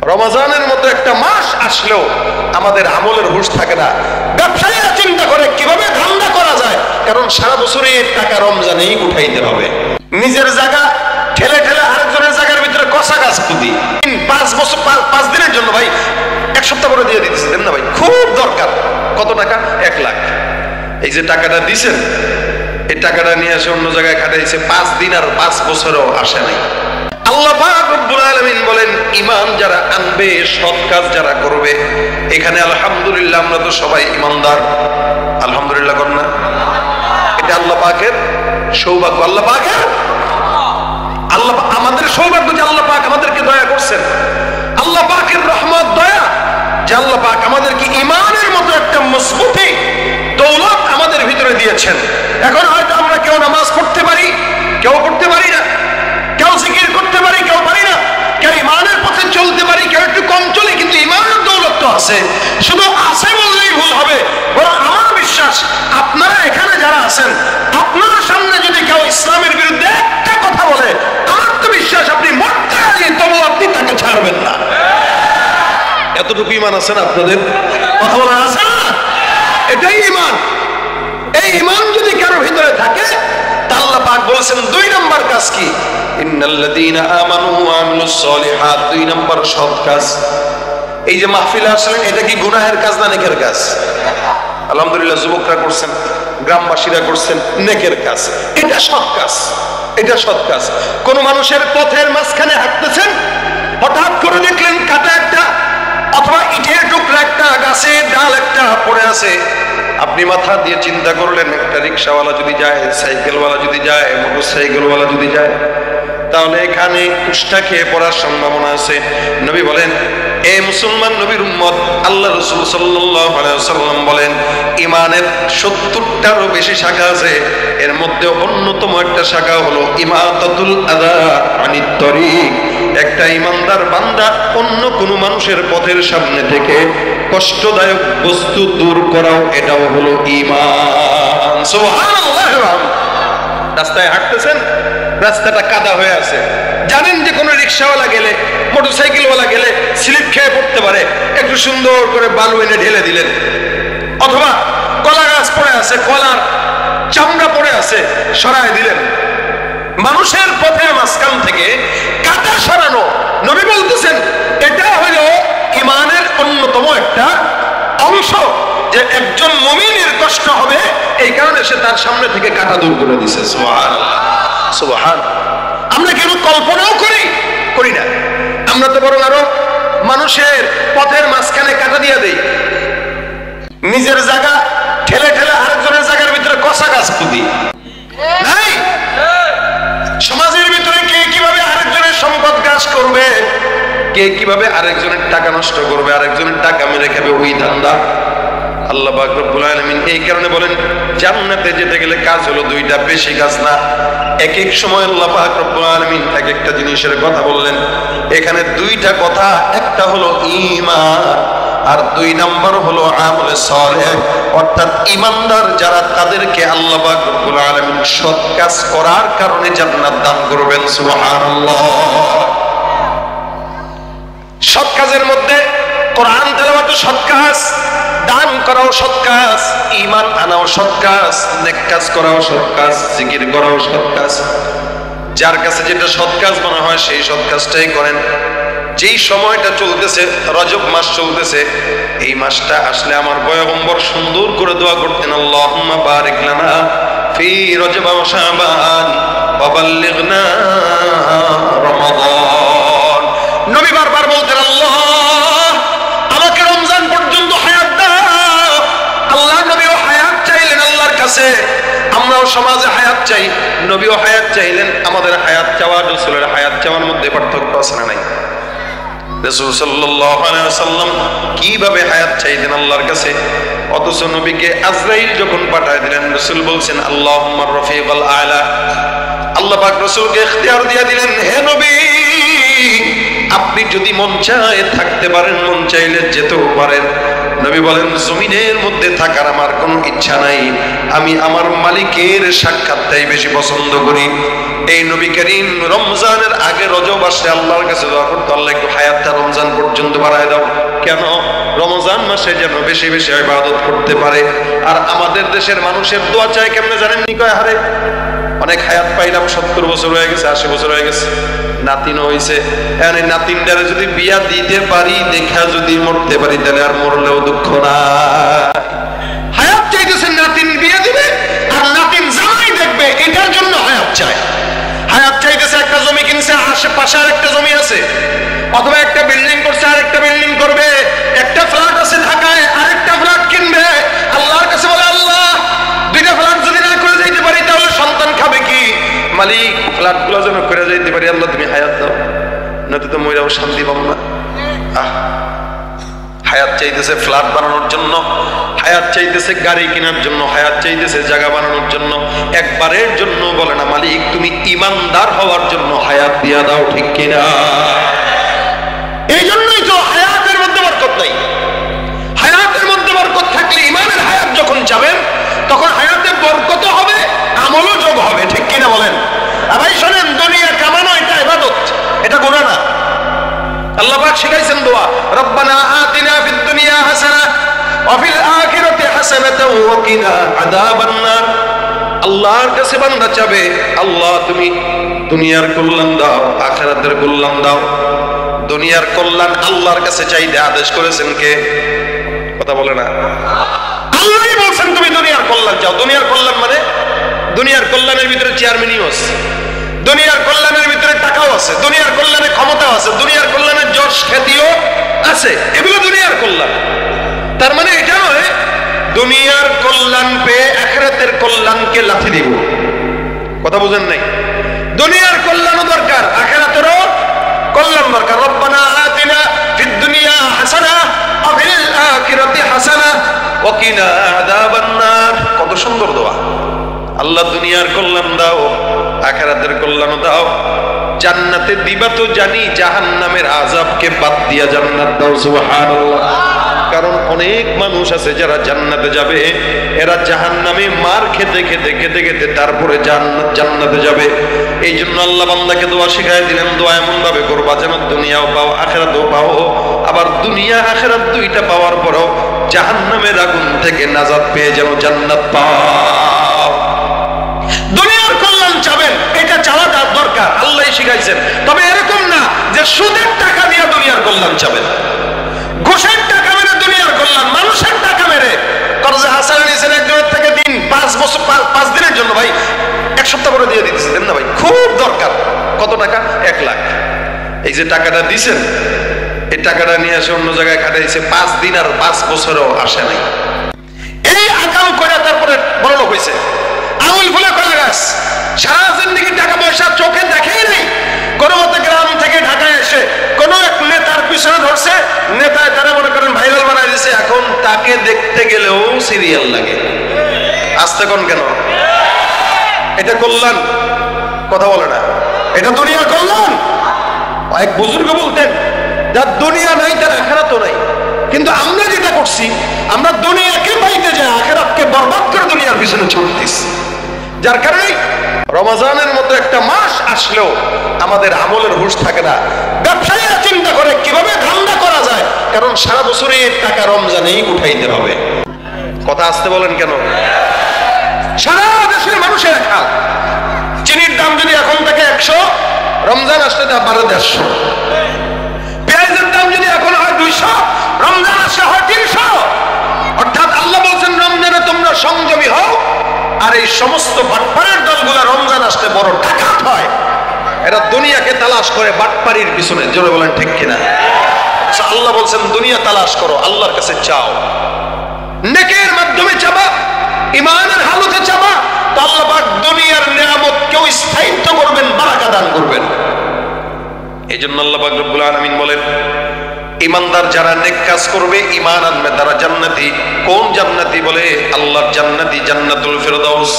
রমজানের মতো একটা মাস আসলেও আমাদের আমলের হুঁশ থাকে না। ব্যবসায়ীরা চিন্তা করে কিভাবে ধান্দা করা যায়, কারণ সারা বছরের টাকা রমজানেই উঠাইতে হবে। নিজের জায়গা ঠেলে ঠেলে আরেকজনের জায়গার ভিতরে কষা গাছ খুদি 5 বছর 5 দিনের জন্য ভাই 1 সপ্তাহ করে দিয়ে দিতেছে, দেন না ভাই, খুব দরকার। কত টাকা? 1 লাখ। এই যে টাকাটা দিছেন, এই টাকাটা নিয়ে এসে অন্য জায়গায় খাটাইছে 5 দিন আর 5 বছরও আসে নাই। আল্লাহ পাক রব্বুল আলামিন বলেন, ঈমান যারা আনবে, সৎ কাজ যারা করবে, এখানে আলহামদুলিল্লাহ আমরা তো সবাই ঈমানদার, আলহামদুলিল্লাহ কর না? এটা আল্লাহ পাকের সৌভাগ্য, আল্লাহ পাকের আমাদের সৌভাগ্য যে আল্লাহ পাক আমাদেরকে দয়া করছেন। আল্লাহ পাকের রহমত, দয়া যে আল্লাহ পাক আমাদেরকে ঈমানের মতো একটা মজবুতি দৌলত আমাদের ভিতরে দিয়েছেন। এখন হয়তো আমরা কেউ নামাজ পড়তে পারি, কেউ পড়তে পারি না, কেউ জিকির করতে পারি, কেউ পারি না, কেউ ঈমানের পথে চলতে পারি, কেউ একটু কম চলে, কিন্তু ঈমানের দৌলত তো আছে। শুধু আছে বললেই ভুল হবে। বরং আমার বিশ্বাস আপনারা এখানে যারা আছেন, আপনার সামনে যদি কেউ ইসলামের বিরুদ্ধে একটা কথা বলে, আমার তো বিশ্বাস আপনি মরতে রাজি, তবু আপনি তাকে ছাড়বেন না। এতটুকু ঈমান আছে না আপনাদের? কথা বলা আছে না? এটাই ঈমান। এই ঈমান যদি কারো ভিতরে থাকে, আল্লাহ পাক বলেছেন 2 নম্বর কাজ কি? ইন্নাল্লাযীনা আমানু ওয়া আমিলুস সলিহাত। 2 নম্বর সৎ কাজ। এই যে মাহফিলে আসলেন, এটা কি গুনাহের কাজ না নেকের কাজ? আলহামদুলিল্লাহ, যুবকরা করছেন, গ্রামবাসীরা করছেন, নেকের কাজ। এটা সৎ কাজ, এটা সৎ কাজ। কোন মানুষের পথের মাঝখানে হাঁটতেছেন, হঠাৎ করে দেখলেন কাটা একটা অথবা ইটের টুকরা একটা, গাছের ডাল একটা পড়ে আছে, আপনি মাথা দিয়ে চিন্তা করলেন, একটা রিক্সাওয়ালা যদি যায়, সাইকেলওয়ালা যদি যায়, মোটর সাইকেলওয়ালা যদি যায়, তাহলে এখানে কুষ্টা খেয়ে পড়ার সম্ভাবনা আছে। নবী বলেন, এ মুসলমান নবীর উম্মত, আল্লাহ রাসূল সাল্লাল্লাহু আলাইহি ওয়াসাল্লাম বলেন, ঈমানের 70টারও বেশি শাখা আছে। এর মধ্যে অন্যতম একটা শাখা হলো ইমাতাতুল আযা আনিত তরিক। একটা ঈমানদার বান্দা অন্য কোনো মানুষের পথের সামনে থেকে কষ্টদায়ক বস্তু দূর করাও, এটাও হলো ঈমান। সুবহানাল্লাহ। রাস্তায় হাঁটতেছেন, রাস্তাটা কাদা হয়ে আছে, জানেন যে কোনো রিক্সাওয়ালা গেলে, মোটরসাইকেলওয়ালা গেলে স্লিপ খেয়ে পড়তে পারে, একটু সুন্দর করে বালু এনে ঢেলে দিলেন। অথবা কলা গাছ পড়ে আছে, কলার চামড়া পড়ে আছে, সরায় দিলেন। মানুষের পথে মাঝখান থেকে কাদা সরানো, নবী বলতেছেন এটা হলো ঈমানের অন্যতম একটা অংশ, যে একজন মুমিনের কষ্ট হবে, এই কারণে সে তার সামনে থেকে কাটা দূর করে দিছে। সুবহানাল্লাহ, সুবহানাল্লাহ। আমরা কেন কল্পনাও করি না। আমরা তো বরং আরো মানুষের পথের মাঝখানে কাটা দিয়ে দেই, নিজের জায়গা ঠেলে ঠেলে আরেকজনের জায়গার ভিতরে কষা গাছ খুদি। নাই, সমাজের ভিতরে কে কিভাবে আরেকজনের সম্পদ গাছ করবে, কে কিভাবে আরেকজনের টাকা নষ্ট করবে, আরেকজনের টাকা মেরে খাবে, ওই ধান্দা। আল্লাহ পাক রব্বুল আলামিন এই কারণে বলেন, জান্নাতে যেতে গেলে কাজ হলো 2টা, বেশি কাজ না। এক এক সময় আল্লাহ পাক রব্বুল আলামিন এক একটা জিনিসের কথা বললেন। এখানে 2টা কথা, একটা হলো ঈমান আর 2 নম্বর হলো আমলে সালেহ। অর্থাৎ ঈমানদার যারা, তাদেরকে আল্লাহ পাক রব্বুল আলামিন সৎ কাজ করার কারণে জান্নাত দান করবেন। সুবহানাল্লাহ। সৎ কাজের মধ্যে কোরআন তেলাওয়াত সৎ কাজ, দান করাও সৎ কাজ, ঈমান আনাও সৎ কাজ, নেক কাজ করাও সৎ কাজ, জিকির করাও সৎ কাজ। যার কাছে যেটা সৎ কাজ মনে হয় সেই সৎ কাজটাই করেন। যেই সময়টা চলতেছে, রজব মাস চলতেছে, এই মাসটা আসলে আমার পয়গম্বর সুন্দর করে দোয়া করতেন, আল্লাহুম্মা বারিক লানা ফি রজব ওয়া শাবান ওয়া বাল্লিগনা রমাদান। নবী বারবার বলতেন, আল্লাহ আমাকে রমজান পর্যন্ত হায়াত দাও। আল্লাহ নবীও হায়াত চাইলেন আল্লাহর কাছে, আমরাও সমাজে হায়াত চাই, নবীও হায়াত চাইলেন। আমাদের হায়াত চাওয়া, রাসূলের হায়াত চাওয়ার মধ্যে পার্থক্য আছে না নাই? রাসূল সাল্লাল্লাহু আলাইহি ওয়াসাল্লাম কিভাবে হায়াত চাইতেন আল্লাহর কাছে, অথচ নবীকে আজরাইল যখন পাঠায় দিলেন, রাসূল বলছেন আল্লাহুম্মা রফিকাল আলা। আল্লাহ পাক রাসূলকে ইখতিয়ার দিয়ে দিলেন, হে নবী, আপনি যদি মন চায় থাকতে পারেন, মন চাইলে যেতেও পারেন, নবী বলেন জমিনের মধ্যে থাকার আমার কোনো ইচ্ছা নাই, আমি আমার মালিকের সাক্ষাৎটাই বেশি পছন্দ করি। এই নবী করিম রমজানের আগে রজব আসলে আল্লাহর কাছে দোয়া করতো, আল্লাহ একটু হায়াতটা রমজান পর্যন্ত বাড়ায় দাও। কেন? রমজান মাসে যেন বেশি বেশি ইবাদত করতে পারে। আর আমাদের দেশের মানুষের দোয়া চায় কেমনে জানেন নি? কয় হারে অনেক হায়াত পাইলাম, 70 বছর হয়ে গেছে, 80 বছর হয়ে গেছে, নাতিনও হয়েছে, এখন এই নাতিনটারে যদি বিয়া দিতে পারি, দেখা যদি মরতে পারি, তাহলে আর মরলেও দুঃখ না। হায়াত চাইতেছে নাতিন বিয়া দিবে আর নাতিন জামাই দেখবে, এটার জন্য হায়াত চায়। হায়াত চাইতেছে একটা জমি কিনছে, আশেপাশে আর একটা জমি আছে, অথবা একটা বিল্ডিং করছে আর একটা বিল্ডিং করবে, একটা ফ্ল্যাট আছে ঢাকায় আরেকটা ফ্ল্যাট কিনবে। আল্লাহর কাছে বলে, আল্লাহ দুইটা ফ্ল্যাট যদি না করে যাইতে পারি তাহলে সন্তান খাবে কি? মালিক ফ্ল্যাট গুলো যেন করে যাইতে পারি, আল্লাহ তুমি হায়াত দাও, নয়তো তো মইরাও শান্তি পাবো না। হায়াত চাইতেছে ফ্ল্যাট বানানোর জন্য, হায়াত চাইতেছে গাড়ি কেনার জন্য, হায়াত চাইতেছে জায়গা বানানোর জন্য, একবারের জন্য বলে না মালিক তুমি ইমানদার হওয়ার জন্য হায়াত দিয়া দাও, ঠিক কিনা? এই জন্যই তো হায়াতের মধ্যে বরকত নাই। হায়াতের মধ্যে বরকত থাকলে, ইমানের হায়াত যখন যাবেন তখন হায়াতে বরকত হবে, আমলও যোগ হবে, ঠিক কিনা বলেন? ভাই শোনেন, দুনিয়া কামানো এটা ইবাদত, এটা গুনাহ না। আল্লাহ পাক শিখাইছেন দোয়া, রব্বানা আতিনা ফিদ দুনিয়া হাসানাহ ওয়া ফিল আখিরাতি হাসানাতাও ওয়া কিনা আযাবান নার। আল্লাহর কাছে বান্দা চাবে, আল্লাহ তুমি দুনিয়ার কল্যাণ দাও, আখিরাতের কল্যাণ দাও। দুনিয়ার কল্যাণ আল্লাহর কাছে চাইতে আদেশ করেছেন কে? কথা বলে না। আল্লাহই বলছেন তুমি দুনিয়ার কল্যাণ চাও। দুনিয়ার কল্যাণ মানে দুনিয়ার কল্যাণের ভিতরে চেয়ারম্যানও আছে, দুনিয়ার কল্যাণের ভিতরে টাকাও আছে, দুনিয়ার কল্যাণে ক্ষমতাও আছে, দুনিয়ার কল্যাণে যশ খ্যাতিও আছে, এগুলো দুনিয়ার কল্যাণ। তার মানে এটা নয় দুনিয়ার কল্যাণ পেয়ে আখিরাতের কল্যাণকে লাথি দিব, কথা বুঝেন নাই? দুনিয়ার কল্যাণও দরকার, আখিরাতেরও কল্যাণ দরকার। রব্বানা আতিনা ফিদ দুনিয়া হাসানাহ ওয়া ফিল আখিরাতি হাসানাহ ওয়া কিনা আযাবান নার। কত সুন্দর দোয়া। আল্লাহ দুনিয়ার কল্যাণ দাও, আখিরাতের কল্যাণ দাও, জান্নাতে দিবা তো জানি, জাহান্নামের আযাবকে বাদ দিয়া জান্নাত দাও। সুবহানাল্লাহ। কারণ অনেক মানুষ আছে যারা জান্নাতে যাবে, এরা জাহান্নামে মার খেতে খেতে খেতে খেতে তারপরে জান্নাতে যাবে। এই জন্য আল্লাহ বান্দাকে দোয়া শিখাই দিলেন, দোয়া এমন ভাবে করবা যেন দুনিয়াও পাও আখিরাতও পাও, আবার দুনিয়া আখিরাত দুইটা পাওয়ার পরও জাহান্নামের আগুন থেকে নাজাত পেয়ে যেন জান্নাত পাও। দুনিয়ার কল্যাণ চাবেন, এটা চাওয়াটা দরকার, আল্লাহই শিখাইছেন। তবে এরকম না যে সুদের টাকা দিয়ে দুনিয়ার কল্যাণ চাবেন, ঘুষের টাকা মেরে দুনিয়ার কল্যাণ, মানুষের টাকা মেরে কর্জে হাসান নিয়েছেন একজনের থেকে দিন 5 বছর 5 দিনের জন্য, ভাই 1 সপ্তাহ করে দিয়ে দিতেছে, দেন না ভাই, খুব দরকার। কত টাকা? 1 লাখ। এই যে টাকাটা দিছেন, এই টাকাটা নিয়ে এসে অন্য জায়গায় খাটাইছে 5 দিন আর 5 বছরও আসে নাই। এই আকাম করে তারপরে বড়লোক হয়েছে, আঙুল ফুলে কলা গাছ, সারা জিন্দেগি টাকা পয়সা চোখে দেখেই নেই। কোন মতে গ্রাম থেকে ঢাকায় এসে কোন এক নেতার পিছনে ধরছে, নেতায় তারা মনে করেন ভাইরাল বানাই দিছে, এখন তাকে দেখতে গেলেও সিরিয়াল লাগে। আসতে কোন কেন? এটা কল্যাণ? কথা বলে না, এটা দুনিয়ার কল্যাণ। এক বুজুর্গ বলতেন, যার দুনিয়া নাই তার আখিরাতও নাই। কিন্তু আমরা যেটা করছি, আমরা দুনিয়াকে পাইতে যাই আখিরাতকে বরবাদ করে দুনিয়ার পিছনে ছুটতেছি। যার কারণে রমজানের মতো একটা মাস আসলেও আমাদের আমলের হুঁশ থাকে না। ব্যবসায়ীরা চিন্তা করে কিভাবে ধান্দা করা যায়, কারণ সারা বছরের টাকা রমজানেই উঠাইতে হবে। কথা আসতে বলেন কেন? সারা দেশের মানুষের খাল। চিনির দাম যদি এখন থেকে 100, রমজান আসলে তা 1250। পেঁয়াজের দাম যদি এখন হয় 200, রমজান আসলে হয় 300। অর্থাৎ আল্লাহ বলছেন রমজানে তোমরা সংযমী হও। আর এই সমস্ত বাটপারের দলগুলা রমজান আসলে বড় ডাকাত হয়, এরা দুনিয়াকে তালাশ করে বাটপারির পিছনে। জোরে বলেন ঠিক কিনা? আল্লাহ বলছেন দুনিয়া তালাশ করো, আল্লাহর কাছে চাও, নেকের মাধ্যমে চাবা, ইমানের হালতে চাবা, তো আল্লাহ পাক দুনিয়ার নিয়ামত কেউ স্থায়িত্ব করবেন, বারাকা দান করবেন। এই জন্য আল্লাহ পাক রব্বুল আলামিন বলেন, ইমানদার যারা নেক কাজ করবে, ঈমান আনবে, তারা জান্নাতি। কোন জান্নাতি? বলে আল্লাহর জান্নাতি, জান্নাতুল ফেরদাউস।